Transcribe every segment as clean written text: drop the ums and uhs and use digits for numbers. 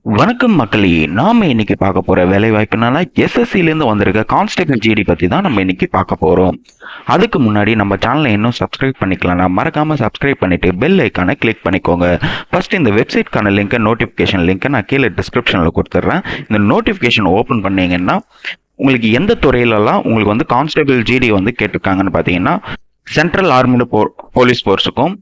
வணக்கம் மக்களே, நாம இன்னைக்கு பார்க்க போற வேலை வாய்ப்புனால எஸ்எஸ்சிலேருந்து வந்திருக்க கான்ஸ்டபிள் ஜிடி பத்தி தான் நம்ம இன்னைக்கு பார்க்க போறோம். அதுக்கு முன்னாடி நம்ம சேனலை இன்னும் சப்ஸ்கிரைப் பண்ணிக்கலாம், மறக்காம சப்ஸ்கிரைப் பண்ணிட்டு பெல் ஐக்கானை கிளிக் பண்ணிக்கோங்க. ஃபர்ஸ்ட் இந்த வெப்சைட்கான லிங்க், நோட்டிஃபிகேஷன் லிங்க் நான் கீழே டிஸ்கிரிப்ஷன்ல கொடுத்துட்றேன். இந்த நோட்டிஃபிகேஷன் ஓப்பன் பண்ணீங்கன்னா உங்களுக்கு எந்த துறையிலலாம் உங்களுக்கு வந்து கான்ஸ்டபிள் ஜிடி வந்து கேட்டிருக்காங்கன்னு பார்த்தீங்கன்னா சென்ட்ரல் ஆர்மிடு போலீஸ் ஃபோர்ஸுக்கும்,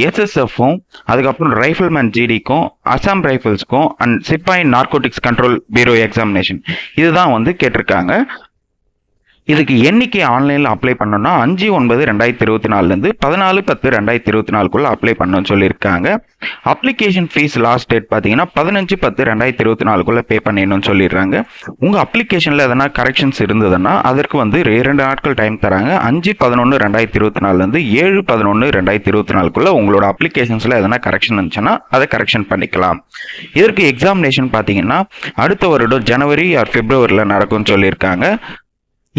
எஸ்எஸ்எஃப்பும், அதுக்கப்புறம் ரைஃபிள்மேன் ஜிடிக்கும், அசாம் ரைஃபிள்ஸ்க்கும் அண்ட் சிப்பாய் நார்கோட்டிக்ஸ் கண்ட்ரோல் பியூரோ எக்ஸாமினேஷன் இதுதான் வந்து கேட்டிருக்காங்க. இதுக்கு எண்ணிக்கை ஆன்லைனில் அப்ளை பண்ணணும்னா 5/9/2024 14/10/2024 அப்ளை பண்ணணும்னு சொல்லியிருக்காங்க. அப்ளிகேஷன் ஃபீஸ் லாஸ்ட் டேட் பார்த்தீங்கன்னா 15/10/2024 பே பண்ணிடணும்னு சொல்லிடுறாங்க. உங்கள் அப்ளிகேஷனில் எதனா கரெக்ஷன்ஸ் இருந்ததுன்னா அதற்கு வந்து 2 நாட்கள் டைம் தராங்க. 5/11/2024 7/11/2024 உங்களோட அப்ளிகேஷன்ஸில் எதனா கரெக்ஷன் இருந்துச்சுன்னா அதை கரெக்ஷன் பண்ணிக்கலாம். இதற்கு எக்ஸாமினேஷன் பார்த்தீங்கன்னா அடுத்த வருடம் ஜனவரி ஆர் பிப்ரவரியில் நடக்கும்னு சொல்லியிருக்காங்க.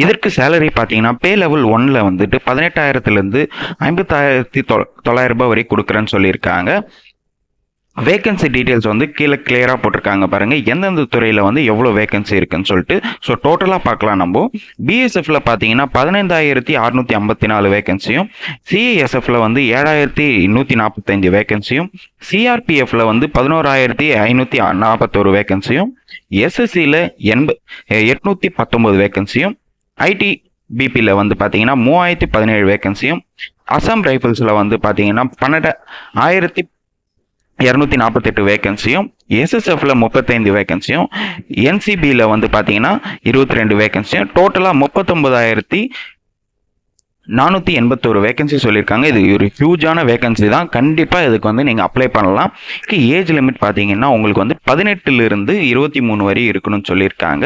இதற்கு சேலரி பார்த்தீங்கன்னா பே லெவல் 1ல் வந்துட்டு 18,000 50,900 வரை கொடுக்குறேன்னு சொல்லியிருக்காங்க. வேகன்சி டீட்டெயில்ஸ் வந்து கீழே கிளியராக போட்டிருக்காங்க பாருங்கள், எந்தெந்த துறையில் வந்து எவ்வளோ வேகன்சி இருக்குன்னு சொல்லிட்டு. ஸோ டோட்டலாக பார்க்கலாம். நம்ம பிஎஸ்எஃப்ல பார்த்தீங்கன்னா 15,654 வேகன்சியும், சிஐஎஸ்எஃப்ல வந்து 7,145 வேகன்சியும், சிஆர்பிஎஃப்ல வந்து 11,541 வேகன்சியும், எஸ்எஸ்சியில் 819 வேகன்சியும், ஐடி பிபியில் வந்து பார்த்தீங்கன்னா 3,017 வேகன்சியும், அசாம் ரைஃபிள்ஸில் வந்து பார்த்தீங்கன்னா 12,248 வேகன்சியும், எஸ்எஸ்எஃப்ல 35 வேகன்சியும், என்சிபியில் வந்து பார்த்தீங்கன்னா 22 வேகன்சியும், டோட்டலாக 39,481 வேகன்சி சொல்லியிருக்காங்க. இது ஒரு ஹியூஜான வேகன்சி தான். கண்டிப்பாக இதுக்கு வந்து நீங்கள் அப்ளை பண்ணலாம். ஏஜ் லிமிட் பார்த்தீங்கன்னா உங்களுக்கு வந்து 18 23 வரை இருக்கணும்னு சொல்லியிருக்காங்க.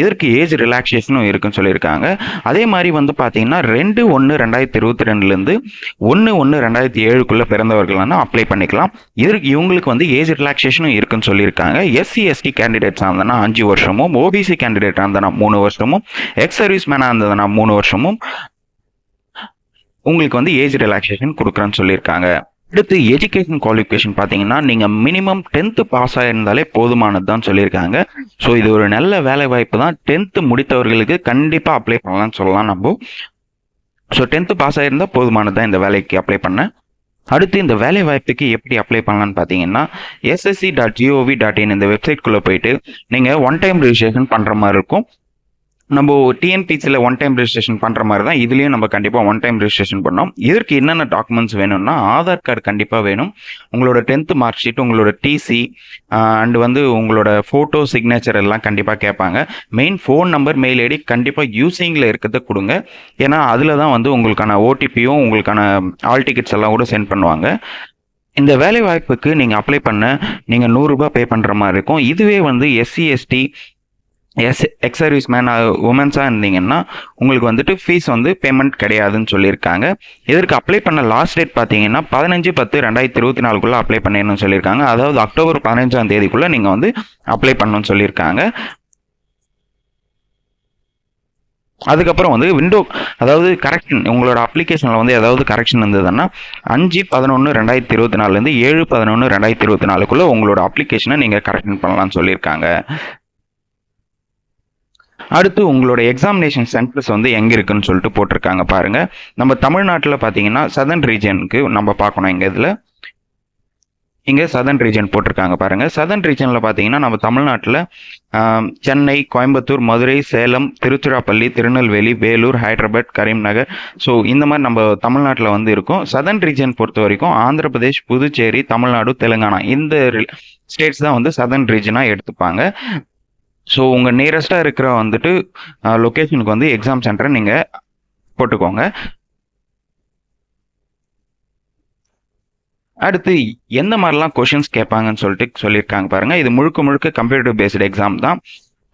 இதற்கு ஏஜ் ரிலாக்ஸேஷனும் இருக்குன்னு சொல்லியிருக்காங்க. அதே மாதிரி வந்து பார்த்தீங்கன்னா 2/1/2022 1/1/2007 பிறந்தவர்களான அப்ளை பண்ணிக்கலாம். இதற்கு இவங்களுக்கு வந்து ஏஜ் ரிலாக்ஸேஷனும் இருக்குன்னு சொல்லியிருக்காங்க. எஸ்சி எஸ்டி கேண்டிடேட்ஸாக இருந்தனா 5 வருஷமும், ஓபிசி கேண்டிடேட்டாக இருந்தனா 3 வருஷமும், எக்ஸ் சர்வீஸ் மேனாக இருந்ததுனா 3 வருஷமும் உங்களுக்கு வந்து ஏஜ் ரிலாக்ஸேஷன் கொடுக்குறேன்னு சொல்லியிருக்காங்க. அடுத்து எஜுகேஷன் குவாலிஃபிகேஷன் பார்த்தீங்கன்னா நீங்கள் மினிமம் 10th பாஸ் ஆகிருந்தாலே போதுமானது தான் சொல்லியிருக்காங்க. ஸோ இது ஒரு நல்ல வேலை வாய்ப்பு தான். 10th முடித்தவர்களுக்கு கண்டிப்பாக அப்ளை பண்ணலாம்னு சொல்லலாம் நம்ம. ஸோ 10th பாஸ் ஆகிருந்தால் போதுமானது தான் இந்த வேலைக்கு அப்ளை பண்ண. அடுத்து இந்த வேலை வாய்ப்புக்கு எப்படி அப்ளை பண்ணலான்னு பார்த்தீங்கன்னா ssc.gov.in இந்த வெப்சைட்குள்ளே போயிட்டு நீங்கள் ஒன் டைம் ரிஜிஸ்ட்ரேஷன் பண்ணுற மாதிரி இருக்கும். நம்ம டிஎன்பிசியில் ஒன் டைம் ரெஜிஸ்ட்ரேஷன் பண்ணுற மாதிரி தான் இதுலேயும் நம்ம கண்டிப்பாக ஒன் டைம் ரெஜிஸ்ட்ரேஷன் பண்ணோம். இதற்கு என்னென்ன டாக்குமெண்ட்ஸ் வேணும்னா ஆதார் கார்டு கண்டிப்பாக வேணும், உங்களோட 10th மார்க் ஷீட், உங்களோட டிசி அண்டு வந்து உங்களோட ஃபோட்டோ சிக்னேச்சர் எல்லாம் கண்டிப்பாக கேட்பாங்க. Main phone number, mail ID கண்டிப்பாக யூஸிங்கில் இருக்கிறத கொடுங்க. ஏன்னா அதில் தான் வந்து உங்களுக்கான ஓடிபியும் உங்களுக்கான ஆல் டிக்கெட்ஸ் எல்லாம் கூட சென்ட் பண்ணுவாங்க. இந்த வேலை வாய்ப்புக்கு நீங்கள் அப்ளை பண்ண நீங்கள் 100 ரூபாய் பே பண்ணுற மாதிரி இருக்கும். இதுவே வந்து SC ST ex service man உமன்ஸாக இருந்தீங்கன்னா உங்களுக்கு வந்துட்டு ஃபீஸ் வந்து பேமெண்ட் கிடையாதுன்னு சொல்லியிருக்காங்க. இதற்கு அப்ளை பண்ண லாஸ்ட் டேட் பார்த்தீங்கன்னா 15/10/2024 அப்ளை பண்ணிடணும்னு சொல்லியிருக்காங்க. அதாவது அக்டோபர் 15ஆம் தேதிக்குள்ளே நீங்கள் வந்து அப்ளை பண்ணணும்னு சொல்லியிருக்காங்க. அதுக்கப்புறம் வந்து விண்டோ, அதாவது கரெக்ஷன், உங்களோட அப்ளிகேஷனில் வந்து ஏதாவது கரெக்ஷன் இருந்ததுன்னா 5/11/2024 7/11/2024 உங்களோட அப்ளிகேஷனை நீங்கள் கரெக்ஷன் பண்ணலாம்னு சொல்லியிருக்காங்க. அடுத்து உங்களோட எக்ஸாமினேஷன் சென்டர்ஸ் வந்து எங்கே இருக்குன்னு சொல்லிட்டு போட்டிருக்காங்க பாருங்கள். நம்ம தமிழ்நாட்டில் பார்த்தீங்கன்னா சதர்ன் ரீஜனுக்கு நம்ம பார்க்கணும். இங்கே சதர்ன் ரீஜன் போட்டிருக்காங்க பாருங்கள். சதர்ன் ரீஜனில் பார்த்தீங்கன்னா நம்ம தமிழ்நாட்டில் சென்னை, கோயம்புத்தூர், மதுரை, சேலம், திருச்சிராப்பள்ளி, திருநெல்வேலி, வேலூர், ஹைதராபாத், கரீம்நகர், ஸோ இந்த மாதிரி நம்ம தமிழ்நாட்டில் வந்து இருக்கும். சதர்ன் ரீஜன் பொறுத்த வரைக்கும் ஆந்திர பிரதேஷ், புதுச்சேரி, தமிழ்நாடு, தெலுங்கானா இந்த ஸ்டேட்ஸ் தான் வந்து சதர்ன் ரீஜனாக எடுத்துப்பாங்க. ஸோ உங்கள் நியரஸ்ட்டாக இருக்கிற வந்துட்டு லொக்கேஷனுக்கு வந்து எக்ஸாம் சென்டரை நீங்கள் போட்டுக்கோங்க. அடுத்து எந்த மாதிரிலாம் கொஷின்ஸ் கேட்பாங்கன்னு சொல்லிட்டு சொல்லியிருக்காங்க பாருங்கள். இது முழுக்க கம்ப்யூட்டர் பேஸ்டு எக்ஸாம் தான்.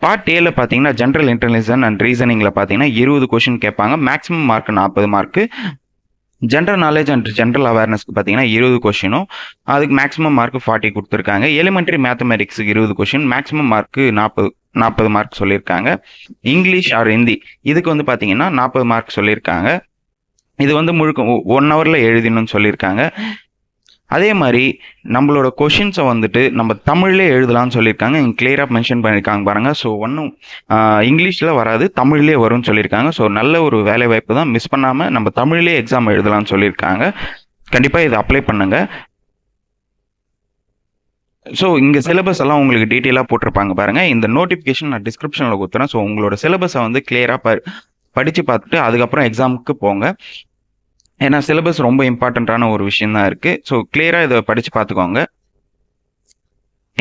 பார்ட் ஏல பார்த்தீங்கன்னா ஜென்ரல் இன்டெலிஜென்ஸ் அண்ட் ரீசனிங்கில் பார்த்தீங்கன்னா 20 கொஷின் கேட்பாங்க. Maximum mark 40 mark. General knowledge and general அவேர்னஸ்க்கு பார்த்தீங்கன்னா 20 கொஷினும், அதுக்கு மேக்ஸிமம் மார்க் 40 கொடுத்துருக்காங்க. எலிமெண்ட்ரி மேத்தமெட்டிக்ஸுக்கு 20 கொஷின், மேக்ஸிமம் மார்க்கு 40 மார்க் சொல்லியிருக்காங்க. இங்கிலீஷ் ஆர் ஹிந்தி இதுக்கு வந்து பார்த்தீங்கன்னா 40 மார்க் சொல்லியிருக்காங்க. இது வந்து முழுக்க 1 ஹவரில் எழுதினு சொல்லியிருக்காங்க. அதே மாதிரி நம்மளோட கொஷின்ஸை வந்துட்டு நம்ம தமிழ்லேயே எழுதலாம்னு சொல்லியிருக்காங்க. இங்கே கிளியராக மென்ஷன் பண்ணியிருக்காங்க பாருங்கள். ஸோ ஒன்றும் இங்கிலீஷில் வராது, தமிழ்லேயே வரும்னு சொல்லியிருக்காங்க. ஸோ நல்ல ஒரு வேலை வாய்ப்பு தான், மிஸ் பண்ணாமல் நம்ம தமிழ்லேயே எக்ஸாம் எழுதலாம்னு சொல்லியிருக்காங்க. கண்டிப்பாக இதை அப்ளை பண்ணுங்கள். ஸோ இங்கே சிலபஸ் எல்லாம் உங்களுக்கு டீட்டெயிலாக போட்டிருப்பாங்க பாருங்கள். இந்த நோட்டிஃபிகேஷன் நான் டிஸ்கிரிப்ஷனில் கொடுத்துறேன். ஸோ உங்களோட சிலபஸை வந்து கிளியராக படித்து பார்த்துட்டு அதுக்கப்புறம் எக்ஸாமுக்கு போங்க. ஏன்னா சிலபஸ் ரொம்ப இம்பார்ட்டண்ட்டான ஒரு விஷயம் தான் இருக்குது. ஸோ கிளியராக இதை படித்து பார்த்துக்கோங்க.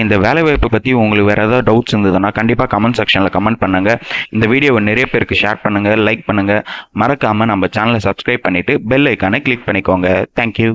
இந்த வேலைவாய்ப்பை பற்றி உங்களுக்கு வேறு ஏதாவது டவுட்ஸ் இருந்ததுன்னா கண்டிப்பாக கமெண்ட் செக்ஷனில் கமெண்ட் பண்ணுங்கள். இந்த வீடியோவை நிறைய பேருக்கு ஷேர் பண்ணுங்கள், லைக் பண்ணுங்கள். மறக்காமல் நம்ம சேனலை சப்ஸ்கிரைப் பண்ணிவிட்டு பெல் ஐக்கானை கிளிக் பண்ணிக்கோங்க. தேங்க்யூ.